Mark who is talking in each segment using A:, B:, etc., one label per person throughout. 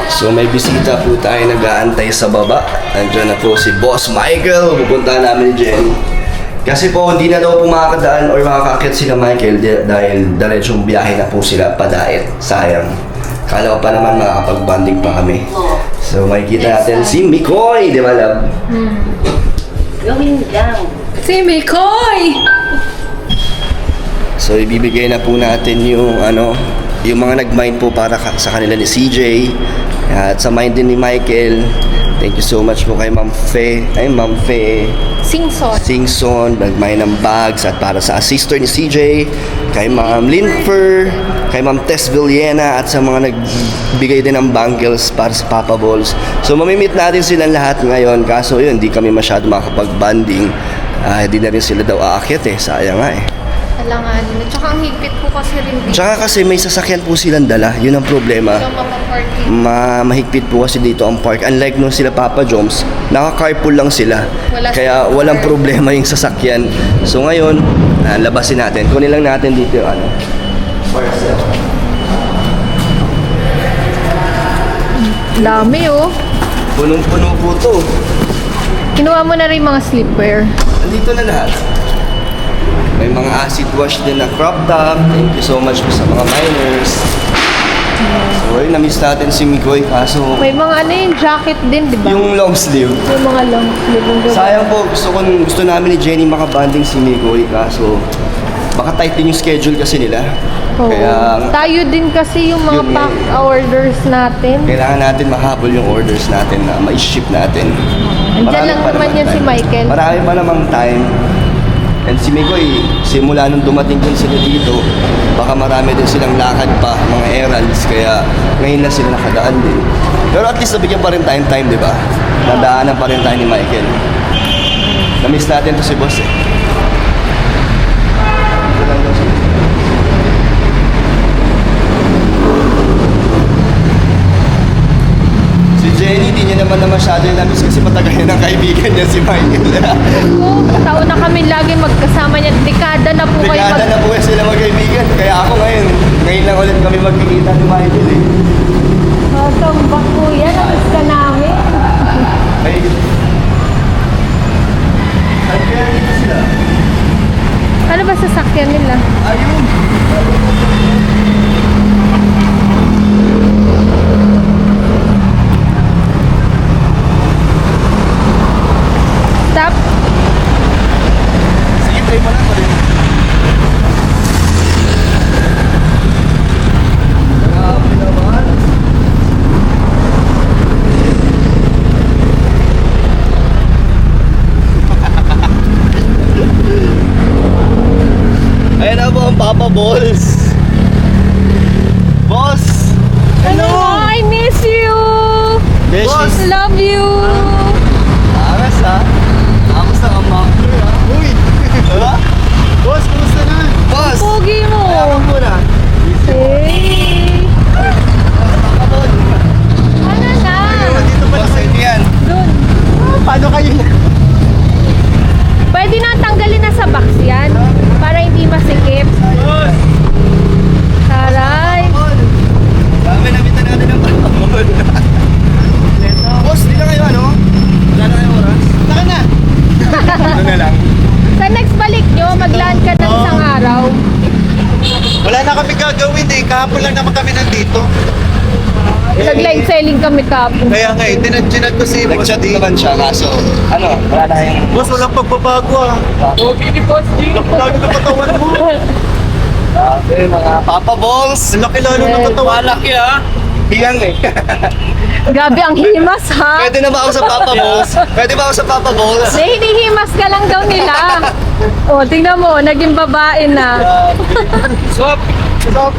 A: So may bisita po tayo nag-aantay sa baba. Nandiyan na po si Boss Michael. Pupunta namin ni Jenny. Kasi po hindi na daw po makakadaan or makakakit sila Michael dahil diretsong biyahe na po sila padait. Sayang. Kala ko pa naman makakapag-bonding pa kami. So makikita natin si Mikoy, di ba love?
B: Gawin lang.
C: Si Mikoy!
A: So ibibigay na po natin yung yung mga nag-mind po para sa kanila ni CJ at sa mind din ni Michael. Thank you so much po kay Ma'am Fe Singson, nag-mind ng bags at para sa sister ni CJ, kay Ma'am Linfer, kay Ma'am Tess Villena at sa mga nagbigay din ng bangles para sa Papa Balls. So mamimit natin silang lahat ngayon kaso yun, hindi kami masyado makapag-banding. Hindi na rin sila daw aakyat sayang nga
C: Alanganin. Tsaka ang higpit po kasi rin dito.
A: Tsaka kasi may sasakyan po silang dala, yun ang problema.
C: So, mapaparking.
A: Mahigpit po kasi dito ang park. Unlike nung sila Papa Joms, naka-carpool lang sila. Kaya walang problema yung sasakyan. So ngayon, labasin natin. Kunin lang natin dito yung parcel.
C: Dami
A: Punong-puno po to.
C: Kinuha mo na rin mga sleepwear.
A: Nandito na lahat. May mga acid wash din na crop top. Thank you so much po sa mga miners. So, na-miss natin si Mikoy kaso
C: May mga yung jacket din, di ba?
A: yung long sleeve.
C: Yung mga long sleeve.
A: Sayang po, gusto namin ni Jenny makabanding si Mikoy kaso baka tight din yung schedule kasi nila.
C: Oo.
A: Kaya
C: Tayo din kasi yung mga
A: Yun
C: pack orders natin.
A: kailangan natin mahabol yung orders natin na ma-ship natin.
C: Andiyan lang
A: pa
C: naman yan si
A: time.
C: Michael.
A: Marami pa namang time. And si Mikoy, simula nung dumating din sila dito, baka marami din silang lakad pa, mga errands, kaya ngayon na sila nakadaan din. Pero at least nabigyan pa rin time, di ba? Nadaanan pa rin tayo ni Michael. Na-miss natin to si Boss Ito lang daw siya. Si Jenny, di niya naman na masyado yung na-miss kasi matagal yan ang kaibigan niya si Michael.
C: Taon na kami lagi magkasama niya. Dekada na po kayo
A: Dekada na po sila magkaibigan. Kaya ako ngayon lang ulit kami magkikita ni Michael
C: Tambak po yan. Namiss ka namin.
A: Ay, kaya dito sila?
C: Ano ba sasakyan nila?
A: Ayun!
C: Stop.
A: Sige, play mo lang pa rin. Grabe naman. Ayan na po ang Papa Balls. Boss!
C: Hello. I miss you.
A: Boss!
C: Love you.
A: Aras ha? Tapos na ang macro ha? Uy! Diba? Boss, kumusta na? Boss!
C: Pogi mo.
A: Ayaw mo na.
C: Hey.
A: Kapon!
C: Ano na?
A: Dito pa sa inyo yan.
C: Doon.
A: Paano kayo na?
C: Pwede na tanggalin na sa box yan. Para hindi masikip.
A: Boss!
C: Taray.
A: Dami nabitan natin ng papabon. Boss, di na kayo ano? Wala na kayo oras? Saka na! Ito na lang.
C: Sa next balik nyo, mag-land ka ng isang araw.
D: Wala na kami gagawin kahapon lang naman kami nandito.
C: Nag-live selling kami kapon.
D: Kaya nga tinadjinan ko si Boss
A: Nag-chat
D: D.
A: naman siya kaso wala na kayong...
D: Boss, walang pagbabago Okay ni Boss D. Laki na katawan mo.
A: Grabe, mga Papa Balls!
D: Laki lalo ng katawan.
A: Malaki Higang
C: Gabi ang himas ha.
A: Pwede na ba ako sa Papa Balls? Pwede ba ako sa Papa Balls?
C: Hinihimas ka lang daw nila. O, tingnan mo, naging babae na.
A: Swap! Swap!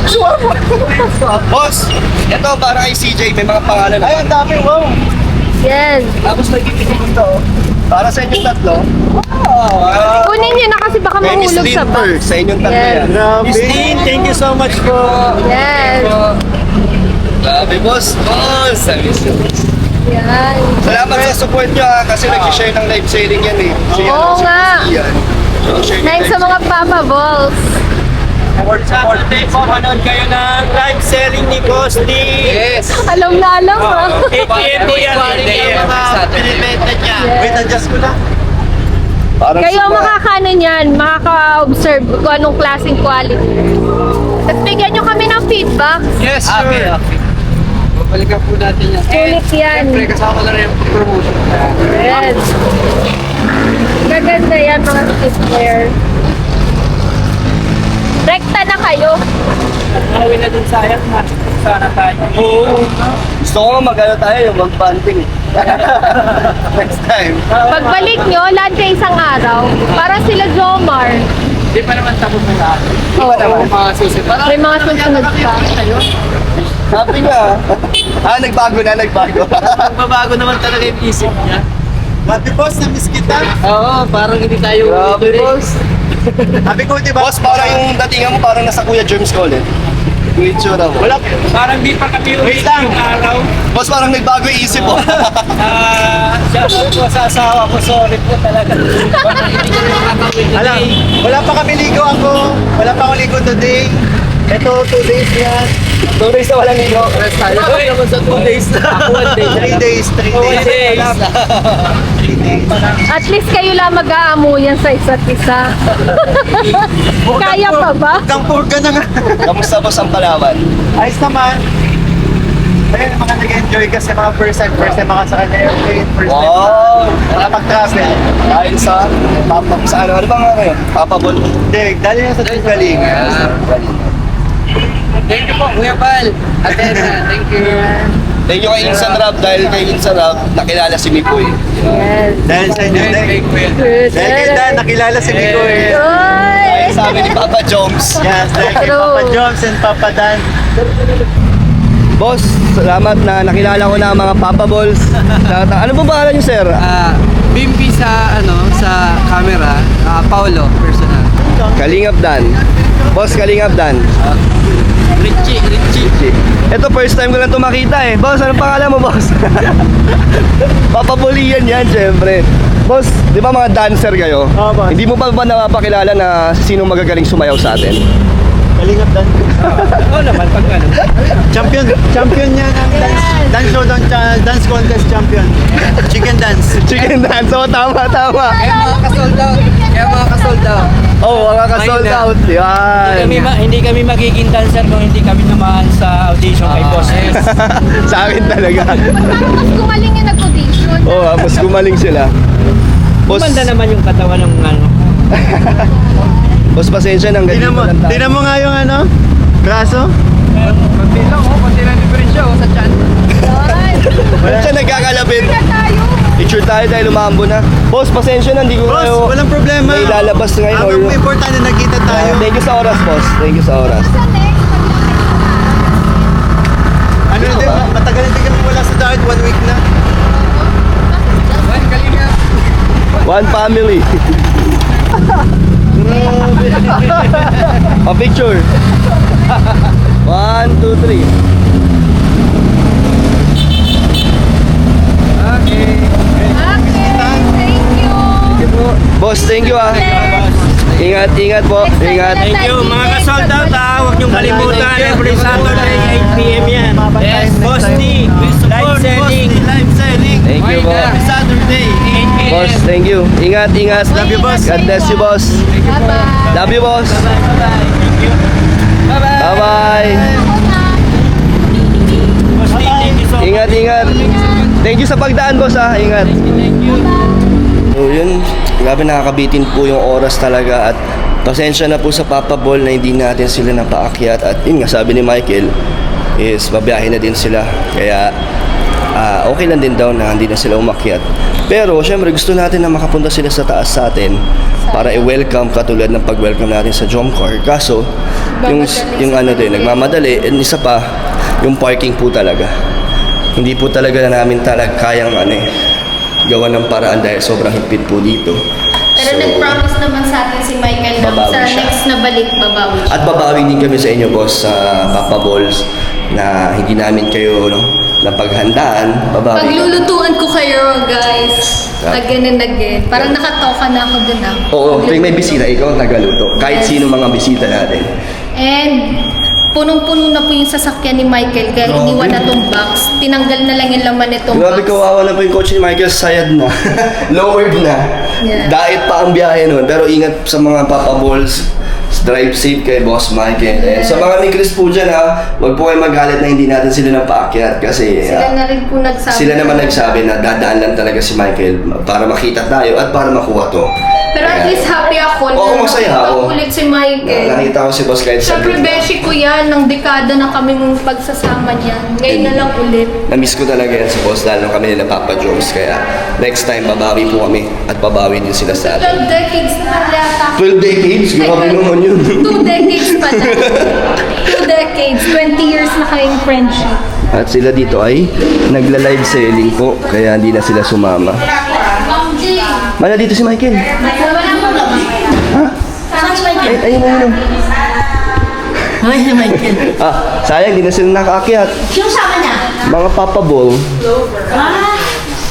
A: Swap! Boss! Ito para kay CJ, may mga pangalan.
D: Ay, ang dami, wow.
C: Yes.
A: Tapos may kikipin ito. Para sa inyong tatlo.
C: Kunin niyo na kasi baka
A: Kay Miss
C: mahulog sa
A: Linfer,
C: box.
A: sa inyong tatlo
C: Yes.
A: yan.
D: Grabe.
A: Miss Lin,
D: Thank you so much po.
C: Yes.
A: Grabe, boss! Boss! I miss you.
C: Yan.
A: Salamat sa support nyo kasi nag-share ng live selling yan
C: Oo nga.
A: Yan. So, share ng
C: Thanks
A: live
C: sa mga Papa Balls.
E: Saturday po, manood kayo ng live selling ni Boss D.
F: Yes.
C: Alam na alam ah.
E: 8 p.m. po yan.
D: Pinibenta niya.
C: Yes.
D: Wait, adjust ko lang.
A: Parang
C: Kayo ang
A: suma-
C: makakano niyan, makaka-observe kung anong klaseng quality. Tapos bigyan nyo kami ng feedback.
F: Yes, sir. Okay. Babalikan po natin yan.
C: Sulit yan.
F: Siyempre, kasama na rin yung promotion.
C: Yes. Gaganda yan mga streetwear. Rekta na kayo.
E: Nakawin na dun sayang na. Sana tayo.
A: Oo. Gusto ko mag-ano tayo, yung mag-banting. Next time.
C: Pagbalik nyo, lahat kayo isang araw. Para sila Jomar.
F: Hindi pa naman tapos na lahat.
C: Oo.
F: Mga susunod.
C: May mga susunod pa.
A: Sabi nga. Nagbago na, nagbago.
E: Magbabago naman talaga yung isip niya.
D: Happy boss, na-miss kita.
F: Oo, parang hindi tayo...
A: Grabe, boss.
D: Sabi ko, di ba?
A: Boss, parang yung datingan mo parang nasa Kuya Germs ko ulit. Yung itsura mo.
D: Wala.
E: Parang di pa kami
D: Wait
E: ulit
D: lang.
E: yung araw.
A: Boss, parang nagbago yung isip mo.
E: Siya po sa asawa ko, sorry po talaga. Hindi ko nakakawin
D: Alam,
E: today.
D: wala pa kami ligo ako. Wala pa akong ligo today. Ito, 2 days yan.
A: 2 days na walang ligo.
F: Rest tayo. Ako naman sa 2 days na. Ako 1 day.
D: 3 days, 3
E: Oh,
D: days.
E: days.
D: 3 days.
C: At least kayo lang mag-aamuyan sa isa't isa. Kaya pa ba?
D: Hanggang purga na nga.
A: Kamusta boss ang Palawan?
D: Ayos naman. Ayun, mga nag-enjoy kasi mga first time makasakay na airplane, first time
A: Wow!
D: makapag-travel.
A: Dahil sa ano ba nga ngayon? Papabol.
D: Hindi, dahil yan sa Tugaling.
F: Thank you po, Kuya Pal. Atena, thank you.
A: Thank you kay Insan Rap dahil kay Insan Rap nakilala si Mipoy.
C: Yes.
D: Dahil sa inyo,
F: Thank you.
D: dahil kay Dan, nakilala si Nico eh.
A: Dahil
C: Oy!
A: sa amin ni Papa Joms.
D: Yes, dahil kay
C: True.
D: Papa Joms and Papa Dan.
A: Boss, salamat na nakilala ko na ang mga Papa Balls. Ano po pangalan niyo, sir?
F: Bimbi sa, sa camera. Paulo, personal.
A: Kalingap Dan. Boss, Kalingap Dan.
F: Richie.
A: Ito first time ko lang ito makita eh. Boss, anong pangalan mo, boss? Papabulian yan, syempre. Boss, di ba mga dancer kayo?
D: Oo, boss.
A: Hindi mo pa ba napapakilala na sino magagaling sumayaw sa atin?
D: Kalingap Dan.
E: Oo naman, pag ano.
D: Champion niya ng dance showdown, dance contest champion. Chicken dance.
A: Chicken dance, oh, tama.
F: Kaya mga ka-sold out.
A: Oh, mga ka-sold out. Yan.
E: Hindi kami magiging dancer kung hindi kami naman sa audition kay Boss D.
A: Sa akin talaga.
C: Mas gumaling yung nag-audition.
A: Oh, mas gumaling sila. Boss,
E: Kumanda naman yung katawan ng ano.
A: boss, pasensya nang ganito lang tayo.
D: Tingnan mo nga yung braso.
F: Konti lang diferensya sa chan.
A: Wala siya nagkakalabit.
C: Na tayo.
A: Picture tayo dahil umambo na. Boss, pasensya na, hindi ko
D: Boss,
A: kayo
D: walang problema.
A: may lalabas ngayon.
D: Ang importante nakita tayo.
A: Thank you sa oras, boss. Thank you sa oras.
C: Sa next,
D: Ano na din, matagal na din kami wala sa diet, 1 week na.
A: One family. A picture. 1, 2, 3.
C: okay, thank you.
A: Boss, thank you ah. Ingat po. Ingat.
E: Thank you, mga ka-sold out Huwag niyong kalimutan, every Saturday, 8 p.m. yan.
D: Yes,
E: Boss D, live selling.
D: Live selling.
A: Thank you po.
D: Saturday, 8 p.m.
A: Boss, thank you. Ingat.
D: Love you, boss.
A: God bless you, boss.
C: Bye-bye.
A: Love you, boss.
F: Bye-bye.
A: Bye-bye.
E: Boss D, thank you so much.
A: Ingat. Thank you sa pagdaan, boss ah. Ingat. So yun, grabe nakakabitin po yung oras talaga at pasensya na po sa Papa Ball na hindi natin sila napaakyat at yun nga sabi ni Michael is babiyahin na din sila kaya okay lang din daw na hindi na sila umakyat pero syempre gusto natin na makapunta sila sa taas sa atin para i-welcome katulad ng pag-welcome natin sa Jomcar kaso yung ano din nagmamadali and isa pa yung parking po talaga hindi po talaga namin kayang gawa ng paraan dahil sobrang higpit po dito.
B: Pero nag-promise naman sa atin si Michael na
A: Babawi
B: sa
A: siya.
B: next na balik, babawi siya.
A: At babawi din kami sa inyo, boss, sa Papa Balls na hindi namin kayo napaghandaan. Babawi.
B: Paglulutuan ko kayo, guys. Again and again. Parang nakatoka na ako dun ah.
A: Oo, tuwing may bisita, ikaw ang tagaluto. Kahit sino mga bisita natin.
B: And punong-puno na po yung sasakyan ni Michael kaya
A: Grabe.
B: iniwan na tong box. Tinanggal na lang yung laman nitong
A: Grabe,
B: box.
A: kawawa na po yung coach ni Michael, sayad na. Lowered na.
B: Yeah.
A: Diet pa ang biyahe nun. Pero ingat sa mga Papa Balls. Drive safe kay Boss Michael. And sa mga Migris po dyan ha, huwag po kayo magalit na hindi natin sila napaakyat. Kasi
B: Sila na rin po nagsabi.
A: sila naman nagsabi na dadaan lang talaga si Michael para makita tayo at para makuha to.
B: Pero at
A: Kaya-
B: least happy ako
A: Oo,
B: na
A: masaya
B: nakita
A: ako.
B: ko ulit si Michael.
A: Nakita ko si Boss kahit sa
B: Siyempre, beshi ko yan. Ng dekada na kami mong pagsasama niyan. Ngayon na lang ulit.
A: Na-miss ko talaga yan sa Boss, lalo kami nila Papa Jones. Kaya next time, babawi po kami at babawi din sila sa atin.
B: 12 decades na yata.
A: 12 decades? Grabe naman yun.
B: 2 decades pa na. 2 decades. 20 years na kayong friendship.
A: At sila dito ay nagla-live selling po, kaya hindi na sila sumama.
B: Ma'am G.
A: Mana dito si Michael?
B: Wala mo lang.
A: Ha?
B: Saan si Michael?
A: Ay, ayun, ayun.
G: Ay, Michael.
A: Sayang, hindi na sila nakaakyat.
G: Sino sama niya?
A: Mga Papa Ball.
G: Ah,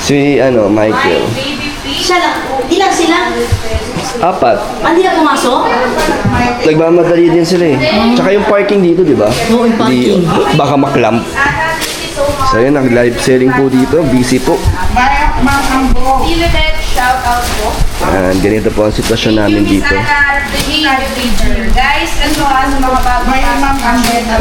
A: Si, Michael.
G: siya lang. Ilan sila?
A: 4.
G: Hindi na pumasok?
A: Nagmamadali din sila eh. Tsaka yung parking dito, di ba?
G: Oo, yung parking.
A: Di- baka maklamp. So yun, nag-live selling po dito. Busy po.
H: Shout out po.
A: Ganito po ang sitwasyon namin dito.
H: Guys, ano mga bago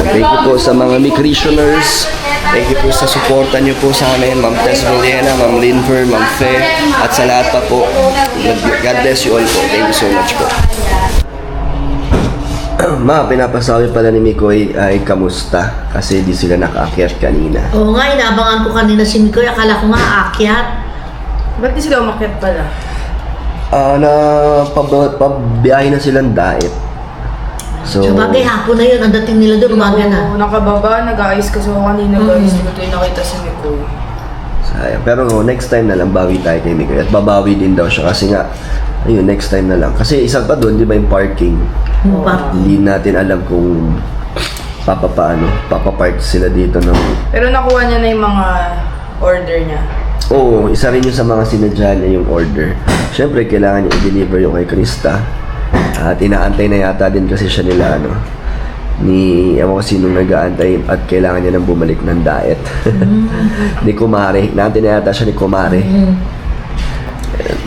A: Thank you po sa mga Micreationers. Thank you po sa suporta niyo po sa amin. Ma'am Tess Villena, Ma'am Linfer, Ma'am Fe, at sa lahat pa po. God bless you all po. Thank you so much po. Ma, pinapasabi pala ni Mikoy ay kamusta? Kasi di sila nakaakyat kanina.
G: Oo nga, inaabangan ko kanina si Mikoy. Akala ko nga aakyat.
H: Ba't di sila umakyat pala?
A: Pabiyahe na silang diet. So,
G: Sabagay, hapon na yun. Ang dating nila doon, umaga na.
H: Oo, nakababa, nag-aayos kasi ako kanina guys. Hindi ko tayo nakita si Mikoy.
A: sayang. Pero next time na lang bawi tayo kay Mikoy. At babawi din daw siya kasi nga, ayun, next time na lang. Kasi isa pa doon, di ba yung parking? Hindi natin alam kung papapark sila dito ng...
H: Pero nakuha niya na yung mga order niya.
A: Oo, isa rin yun sa mga sinadya niya yung order. Siyempre, kailangan niya i-deliver yung kay Krista. At inaantay na yata din kasi siya nila, ewan ko sinong nag-aantay at kailangan niya nang bumalik ng diet. Ni Kumare. Inaantay na yata siya ni Kumare.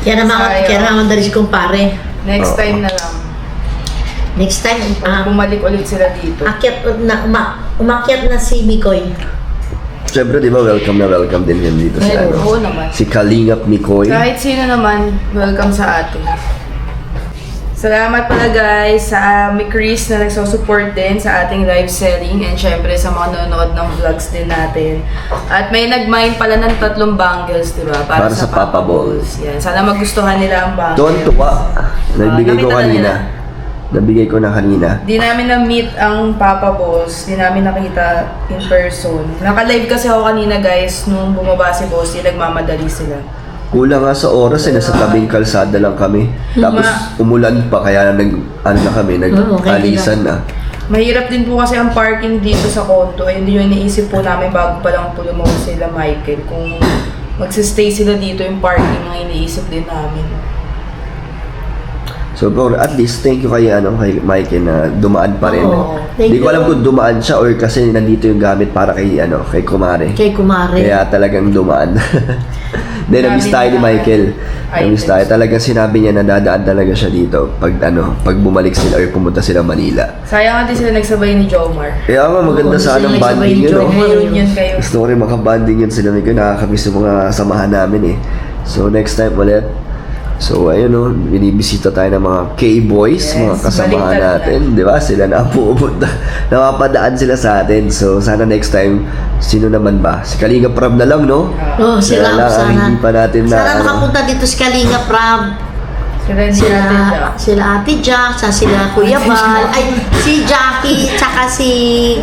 G: Kaya naman dali si kumpare.
H: Next time na lang.
G: Next time,
H: Bumalik ulit sila dito.
G: umakyat na si Mikoy.
A: Siyempre, di ba, welcome na welcome din yan dito si,
H: Oo naman.
A: si Kalingap Mikoy.
H: Kahit sino naman, welcome sa atin. Salamat pala guys sa Chris na nagsusupport din sa ating live selling and syempre sa mga nanonood ng vlogs din natin. At may nag-mine pala ng 3 bangles, di ba?
A: Para sa Papa Balls.
H: Yan. Sana magustuhan nila ang bangles.
A: Doon tuwa. Nabigay ko
H: nakita na
A: kanina.
H: nila.
A: Nabigay ko na kanina.
H: Di namin na-meet ang Papa Boss. Di namin nakita in person. Naka-live kasi ako kanina guys nung bumaba si Boss. Di nagmamadali sila.
A: Kulang nga sa oras nasa tabing kalsada lang kami. Tapos umulan pa kaya nag-alisan na.
H: Mahirap din po kasi ang parking dito sa condo. Hindi yun iniisip po namin bago pa lang po lumabas sila Michael. Kung magsistay sila dito yung parking ang iniisip din namin.
A: So bro, at least thank you kay Mikey na dumaan pa rin.
G: Oo.
A: Hindi ko alam kung dumaan siya or kasi nandito yung gamit para kay Kumare.
G: Kay Kumare.
A: Kaya talagang dumaan. Then na-miss tayo ni Michael. Na-miss tayo. Talagang sinabi niya na dadaan talaga siya dito pag bumalik sila or pumunta sila Manila.
H: Sayang nga din sila nagsabay ni Jomar.
A: Kaya nga maganda
G: Oo,
A: sana ang
G: sila
A: bonding yun,
G: nagsabay yung
H: Reunion kayo.
A: Gusto ko rin makabanding yun sila Michael. Nakakamiss yung mga samahan namin So next time ulit. So ayun binibisita tayo ng mga K-boys,
H: Yes,
A: mga kasamahan
H: baliktad
A: natin, di ba? Sila na pupunta, napapadaan sila sa atin. So sana next time, sino naman ba? Si Kalinga Prab na lang, no?
G: Oo, sila
A: lang,
G: sana.
A: hindi pa natin na,
G: Sana makapunta dito si Kalinga Prab. Sila Ate Jack, sila Kuya Bal, ay si Jackie, tsaka si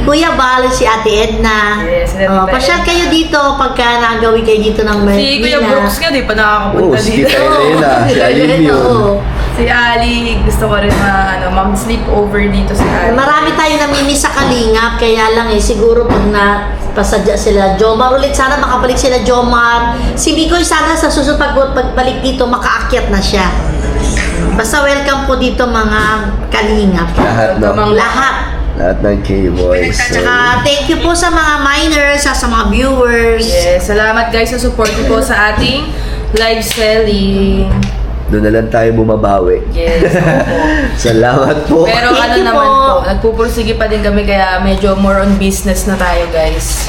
G: Kuya Bal, si Ate Edna.
H: Yes, sila Tita
G: Pasyal
H: Edna.
G: kayo dito pagka nagawi kayo dito ng
H: Si Kuya Brooks nga, di pa nakakapunta
A: si
H: dito.
A: Tita Elena, si Alim yun.
H: Si Ali, gusto ko rin mag-sleep over dito si Ali.
G: Marami tayo namimiss sa Kalingap, kaya lang siguro pag pasadya sila Jomar ulit, sana makabalik sila Jomar. Si Mikoy sana sa susunod pagbalik dito makaakyat na siya. Basta welcome po dito mga Kalingap.
A: Lahat, no?
G: Lahat.
A: Lahat ng K-Boys. So,
G: Tsaka thank you po sa mga minors, sa mga viewers.
H: Yes, salamat guys sa support niyo po sa ating live selling.
A: doon na lang tayo bumabawi.
H: Yes, opo.
A: Salamat po.
H: Pero
G: Thank
H: ano
G: you
H: naman
G: po.
H: po, nagpupursige pa din kami kaya medyo more on business na tayo guys.